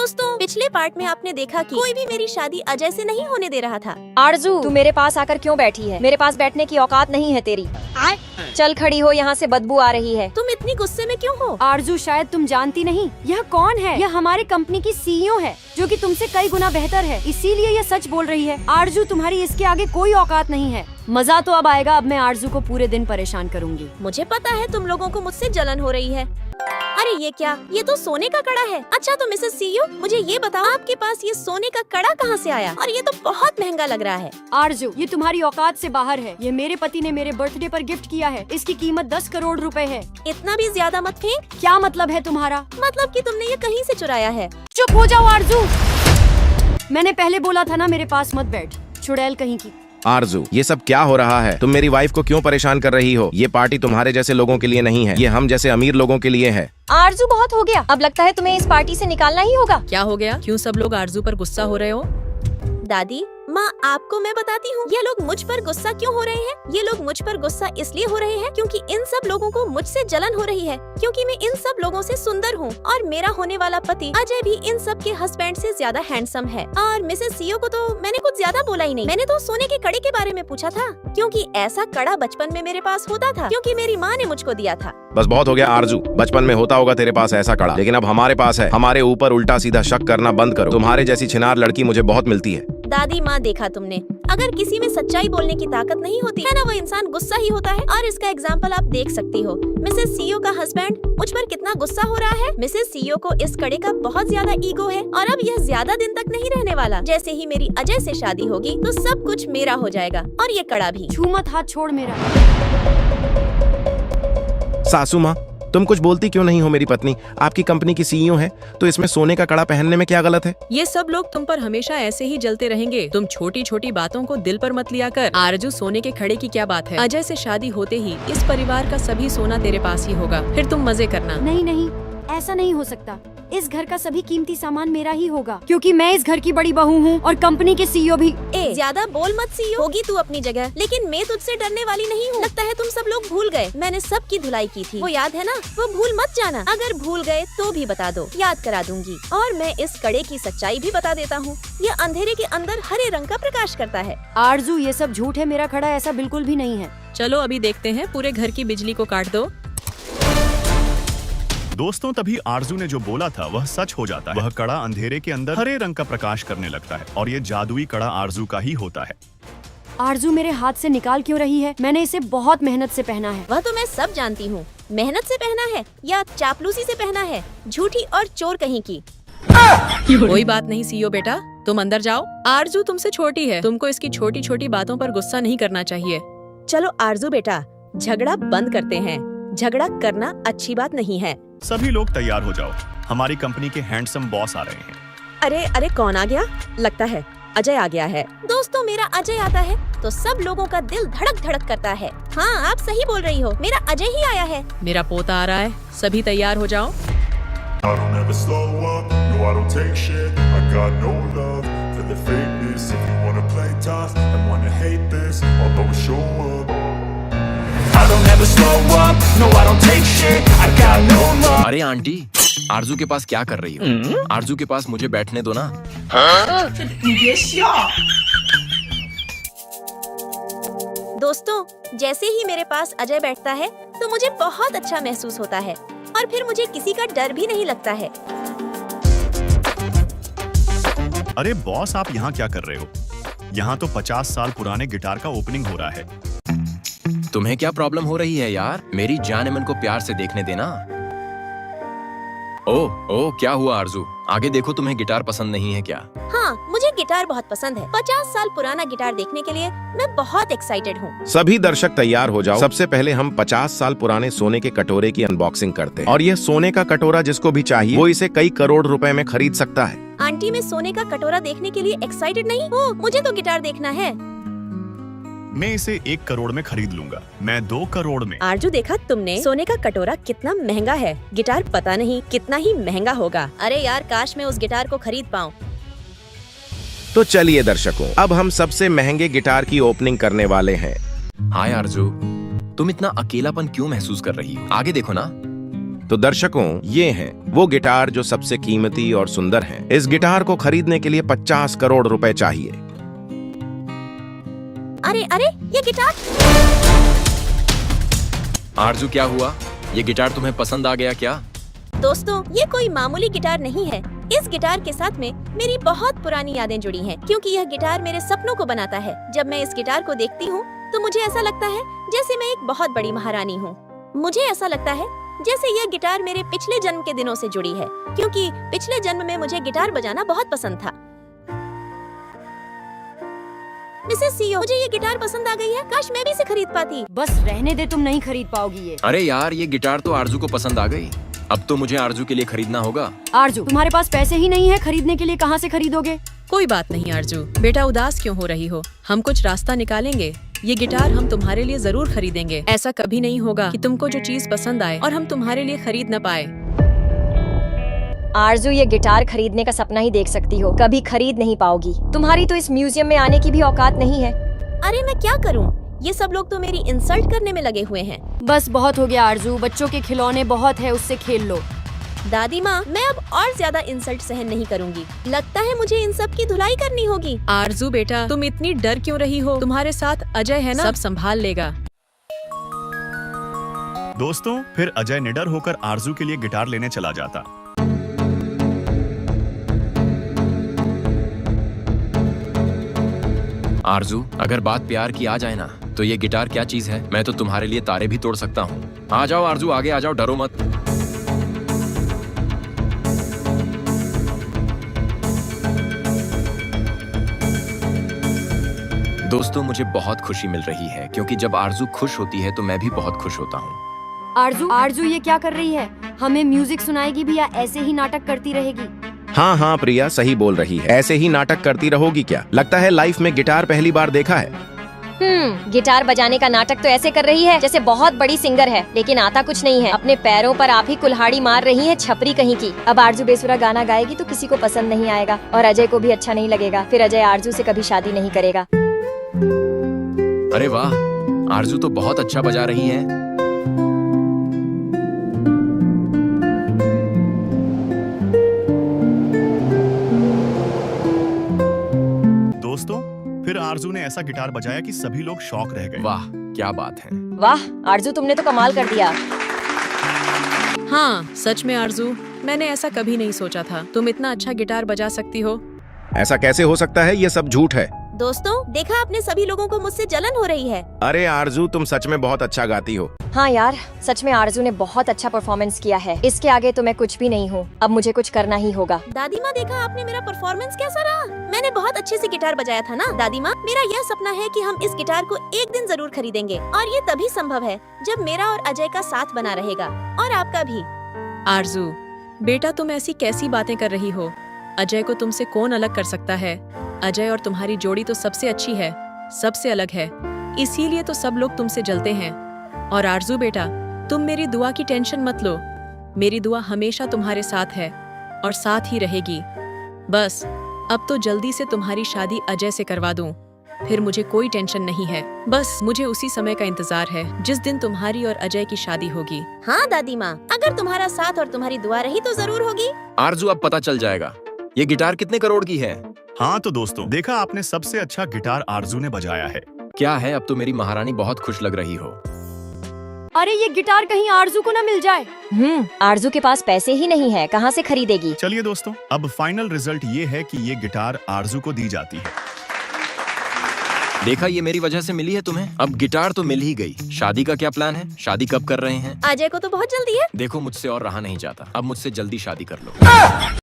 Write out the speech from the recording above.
दोस्तों, पिछले पार्ट में आपने देखा कि कोई भी मेरी शादी अजय से नहीं होने दे रहा था। आरजू, तू मेरे पास आकर क्यों बैठी है? मेरे पास बैठने की औकात नहीं है तेरी। चल खड़ी हो, यहाँ से बदबू आ रही है। तुम इतनी गुस्से में क्यों हो? आरजू, शायद तुम जानती नहीं यह कौन है। यह हमारी कंपनी की सीईओ है, जो कि तुमसे कई गुना बेहतर है, इसीलिए यह सच बोल रही है। आरजू, तुम्हारी इसके आगे कोई औकात नहीं है। मजा तो अब आएगा। अब मैं आरजू को पूरे दिन परेशान करूंगी। मुझे पता है तुम लोगों को मुझसे जलन हो रही है। अरे ये क्या? ये तो सोने का कड़ा है। अच्छा तो मिसेस सीईओ, मुझे ये बताओ आपके पास ये सोने का कड़ा कहाँ से आया? और ये तो बहुत महंगा लग रहा है। आरजू, ये तुम्हारी औकात से बाहर है। ये मेरे पति ने मेरे बर्थडे पर गिफ्ट किया है। इसकी कीमत 10 करोड़ रुपए है। इतना भी ज्यादा मत फेंक। क्या मतलब है तुम्हारा? मतलब कि तुमने ये कहीं से चुराया है। चुप हो जाओ आरजू। मैंने पहले बोला था ना मेरे पास मत बैठ, चुड़ैल कहीं की। आरजू, ये सब क्या हो रहा है? तुम मेरी वाइफ को क्यों परेशान कर रही हो? ये पार्टी तुम्हारे जैसे लोगों के लिए नहीं है, ये हम जैसे अमीर लोगों के लिए है। आरजू, बहुत हो गया। अब लगता है तुम्हें इस पार्टी से निकालना ही होगा। क्या हो गया? क्यों सब लोग आरजू पर गुस्सा हो रहे हो? दादी माँ, आपको मैं बताती हूँ ये लोग मुझ पर गुस्सा क्यों हो रहे हैं। ये लोग मुझ पर गुस्सा इसलिए हो रहे हैं क्योंकि इन सब लोगों को मुझसे जलन हो रही है, क्योंकि मैं इन सब लोगों से सुंदर हूँ और मेरा होने वाला पति अजय भी इन सब के हस्बैंड से ज्यादा हैंडसम है। और मिसेस सीईओ को तो मैंने कुछ ज्यादा बोला ही नहीं। मैंने तो सोने के कड़े के बारे में पूछा था, क्योंकि ऐसा कड़ा बचपन में मेरे पास होता था, क्योंकि मेरी माँ ने मुझको दिया था। बस बहुत हो गया आरजू, बचपन में होता होगा तेरे पास ऐसा कड़ा, लेकिन अब हमारे पास है। हमारे ऊपर उल्टा सीधा शक करना बंद करो। तुम्हारे जैसी छिनार लड़की मुझे बहुत मिलती है। दादी माँ, देखा तुमने, अगर किसी में सच्चाई बोलने की ताकत नहीं होती है ना, वो इंसान गुस्सा ही होता है। और इसका एग्जाम्पल आप देख सकती हो। मिसेस सीईओ का हस्बैंड मुझ पर कितना गुस्सा हो रहा है। मिसेस सीईओ को इस कड़े का बहुत ज्यादा ईगो है और अब यह ज्यादा दिन तक नहीं रहने वाला। जैसे ही मेरी अजय से शादी होगी तो सब कुछ मेरा हो जाएगा और ये कड़ा भी। छू मत, हाथ छोड़ मेरा। सासू माँ, तुम कुछ बोलती क्यों नहीं हो? मेरी पत्नी आपकी कंपनी की सीईओ है, तो इसमें सोने का कड़ा पहनने में क्या गलत है? ये सब लोग तुम पर हमेशा ऐसे ही जलते रहेंगे। तुम छोटी छोटी बातों को दिल पर मत लिया कर। आरजू, सोने के खड़े की क्या बात है? अजय से शादी होते ही इस परिवार का सभी सोना तेरे पास ही होगा, फिर तुम मजे करना। नहीं नहीं, ऐसा नहीं हो सकता। इस घर का सभी कीमती सामान मेरा ही होगा, क्योंकि मैं इस घर की बड़ी बहू हूँ और कंपनी के सीईओ भी। ज्यादा बोल मत सीईओ, होगी तू अपनी जगह, लेकिन मैं तुझसे डरने वाली नहीं हूँ। लगता है तुम सब लोग भूल गए मैंने सबकी धुलाई की थी, वो याद है ना? वो भूल मत जाना। अगर भूल गए तो भी बता दो, याद करा दूंगी। और मैं इस कड़े की सच्चाई भी बता देता हूँ। ये अंधेरे के अंदर हरे रंग का प्रकाश करता है। आरजू, ये सब झूठ है। मेरा कड़ा ऐसा बिल्कुल भी नहीं है। चलो अभी देखते हैं, पूरे घर की बिजली को काट दो। दोस्तों, तभी आरजू ने जो बोला था वह सच हो जाता है। वह कड़ा अंधेरे के अंदर हरे रंग का प्रकाश करने लगता है और ये जादुई कड़ा आरजू का ही होता है। आरजू मेरे हाथ से निकाल क्यों रही है? मैंने इसे बहुत मेहनत से पहना है। वह तो मैं सब जानती हूँ। मेहनत से पहना है या चापलूसी से पहना है, झूठी और चोर कहीं की। कोई बात नहीं सीईओ बेटा, तुम अंदर जाओ। आरजू तुमसे छोटी है, तुमको इसकी छोटी छोटी बातों पर गुस्सा नहीं करना चाहिए। चलो आरजू बेटा, झगड़ा बंद करते हैं। झगड़ा करना अच्छी बात नहीं है। सभी लोग तैयार हो जाओ, हमारी कंपनी के हैंडसम बॉस आ रहे हैं। अरे अरे, कौन आ गया? लगता है अजय आ गया है। दोस्तों, मेरा अजय आता है तो सब लोगों का दिल धड़क धड़क करता है। हाँ, आप सही बोल रही हो, मेरा अजय ही आया है। मेरा पोता आ रहा है, सभी तैयार हो जाओ। I don't ever slow up, no I don't take shit. I got no love for the fakeness. If you wanna play tough and wanna hate this, I'll always show up. I don't ever slow up, no I don't take shit. I got no love. अरे aunty, आरजू के पास क्या कर रही हो? आरजू के पास मुझे बैठने दो ना। दोस्तों, जैसे ही मेरे पास अजय बैठता है तो मुझे बहुत अच्छा महसूस होता है और फिर मुझे किसी का डर भी नहीं लगता है। अरे बॉस, आप यहाँ क्या कर रहे हो? यहाँ तो 50 साल पुराने गिटार का ओपनिंग हो रहा है। तुम्हें क्या प्रॉब्लम हो रही है यार? मेरी जान मन को प्यार से देखने देना। ओह, क्या हुआ आरजू? आगे देखो, तुम्हें गिटार पसंद नहीं है क्या? हाँ, मुझे गिटार बहुत पसंद है। 50 साल पुराना गिटार देखने के लिए मैं बहुत एक्साइटेड हूँ। सभी दर्शक तैयार हो जाओ। सबसे पहले हम 50 साल पुराने सोने के कटोरे की अनबॉक्सिंग करते हैं। और यह सोने का कटोरा जिसको भी चाहिए वो इसे कई करोड़ रुपए में खरीद सकता है। आंटी, मैं सोने का कटोरा देखने के लिए एक्साइटेड नहीं हूँ, मुझे तो गिटार देखना है। मैं इसे 1 करोड़ में खरीद लूंगा। मैं 2 करोड़ में। आरजू, देखा तुमने? सोने का कटोरा कितना महंगा है, गिटार पता नहीं कितना ही महंगा होगा। अरे यार, काश मैं उस गिटार को खरीद पाऊँ। तो चलिए दर्शकों, अब हम सबसे महंगे गिटार की ओपनिंग करने वाले हैं। हाय आरजू, तुम इतना अकेलापन क्यों महसूस कर रही हो? आगे देखो ना। तो दर्शकों, ये हैं वो गिटार जो सबसे कीमती और सुंदर हैं। इस गिटार को खरीदने के लिए 50 करोड़ रुपए चाहिए। अरे अरे, ये गिटार। आरजू, क्या हुआ? ये गिटार तुम्हें पसंद आ गया क्या? दोस्तों, ये कोई मामूली गिटार नहीं है। इस गिटार के साथ में मेरी बहुत पुरानी यादें जुड़ी हैं, क्योंकि यह गिटार मेरे सपनों को बनाता है। जब मैं इस गिटार को देखती हूँ तो मुझे ऐसा लगता है जैसे मैं एक बहुत बड़ी महारानी हूँ। मुझे ऐसा लगता है जैसे यह गिटार मेरे पिछले जन्म के दिनों से जुड़ी है, क्योंकि पिछले जन्म में मुझे गिटार बजाना बहुत पसंद था। मिसेस सीईओ, मुझे ये गिटार पसंद आ गई है। काश मैं भी इसे खरीद पाती। बस रहने दे, तुम नहीं खरीद पाओगी ये। अरे यार, ये गिटार तो आरजू को पसंद आ गई। अब तो मुझे आरजू के लिए खरीदना होगा। आरजू, तुम्हारे पास पैसे ही नहीं है खरीदने के लिए, कहाँ से खरीदोगे? कोई बात नहीं आरजू, बेटा उदास क्यों हो रही हो? हम कुछ रास्ता निकालेंगे। ये गिटार हम तुम्हारे लिए जरूर खरीदेंगे। ऐसा कभी नहीं होगा कि तुमको जो चीज पसंद आए और हम तुम्हारे लिए खरीद न पाए। आरजू, ये गिटार खरीदने का सपना ही देख सकती हो, कभी खरीद नहीं पाओगी। तुम्हारी तो इस म्यूजियम में आने की भी औकात नहीं है। अरे मैं क्या करूँ? ये सब लोग तो मेरी इंसल्ट करने में लगे हुए हैं। बस बहुत हो गया आरजू, बच्चों के खिलौने बहुत है, उससे खेल लो। दादी माँ, मैं अब और ज्यादा इंसल्ट सहन नहीं करूँगी। लगता है मुझे इन सब की धुलाई करनी होगी। आरजू बेटा, तुम इतनी डर क्यों रही हो? तुम्हारे साथ अजय है ना, सब संभाल लेगा। दोस्तों, फिर अजय निडर होकर आरजू के लिए गिटार लेने चला जाता। आरजू, अगर बात प्यार की आ जाए ना, तो ये गिटार क्या चीज है। मैं तो तुम्हारे लिए तारे भी तोड़ सकता हूँ। आ जाओ आरजू, आगे आ जाओ, डरो मत। दोस्तों, मुझे बहुत खुशी मिल रही है, क्योंकि जब आरजू खुश होती है तो मैं भी बहुत खुश होता हूँ। आरजू ये क्या कर रही है? हमें म्यूजिक सुनाएगी भी या ऐसे ही नाटक करती रहेगी? हाँ हाँ प्रिया, सही बोल रही है। ऐसे ही नाटक करती रहोगी क्या? लगता है लाइफ में गिटार पहली बार देखा है। गिटार बजाने का नाटक तो ऐसे कर रही है जैसे बहुत बड़ी सिंगर है, लेकिन आता कुछ नहीं है। अपने पैरों पर आप ही कुल्हाड़ी मार रही है, छपरी कहीं की। अब आरजू बेसुरा गाना गाएगी तो किसी को पसंद नहीं आएगा और अजय को भी अच्छा नहीं लगेगा। फिर अजय आरजू से कभी शादी नहीं करेगा। अरे वाह, आरजू तो बहुत अच्छा बजा रही है। दोस्तों, फिर आरजू ने ऐसा गिटार बजाया कि सभी लोग शॉक रह गए। वाह, क्या बात है। वाह आरजू, तुमने तो कमाल कर दिया। हाँ सच में आरजू, मैंने ऐसा कभी नहीं सोचा था तुम इतना अच्छा गिटार बजा सकती हो। ऐसा कैसे हो सकता है? ये सब झूठ है। दोस्तों, देखा आपने, सभी लोगों को मुझसे जलन हो रही है। अरे आरजू, तुम सच में बहुत अच्छा गाती हो। हाँ यार, सच में आरजू ने बहुत अच्छा परफॉर्मेंस किया है। इसके आगे तो मैं कुछ भी नहीं हूँ। अब मुझे कुछ करना ही होगा। दादी माँ, देखा आपने मेरा परफॉर्मेंस कैसा रहा? मैंने बहुत अच्छे से गिटार बजाया था ना। दादी माँ, मेरा यह सपना है कि हम इस गिटार को एक दिन जरूर खरीदेंगे, और ये तभी संभव है जब मेरा और अजय का साथ बना रहेगा, और आपका भी। आरजू बेटा, तुम ऐसी कैसी बातें कर रही हो? अजय को तुमसे कौन अलग कर सकता है? अजय और तुम्हारी जोड़ी तो सबसे अच्छी है, सबसे अलग है, इसीलिए तो सब लोग तुमसे जलते हैं। और आरजू बेटा, तुम मेरी दुआ की टेंशन मत लो। मेरी दुआ हमेशा तुम्हारे साथ है और साथ ही रहेगी। बस अब तो जल्दी से तुम्हारी शादी अजय से करवा दूं, फिर मुझे कोई टेंशन नहीं है। बस मुझे उसी समय का इंतजार है जिस दिन तुम्हारी और अजय की शादी होगी। हाँ दादी माँ, अगर तुम्हारा साथ और तुम्हारी दुआ रही तो जरूर होगी। आरजू, अब पता चल जाएगा ये गिटार कितने करोड़ की है। हाँ तो दोस्तों, देखा आपने, सबसे अच्छा गिटार आरजू ने बजाया है। क्या है, अब तो मेरी महारानी बहुत खुश लग रही हो। अरे ये गिटार कहीं आरजू को न मिल जाए। आरजू के पास पैसे ही नहीं है, कहाँ से खरीदेगी? चलिए दोस्तों, अब फाइनल रिजल्ट ये है कि ये गिटार आरजू को दी जाती है। देखा, ये मेरी वजह से मिली है तुम्हें। अब गिटार तो मिल ही गई। शादी का क्या प्लान है? शादी कब कर रहे हैं? अजय को तो बहुत जल्दी है। देखो, मुझसे और रहा नहीं जाता। अब मुझसे जल्दी शादी कर लो।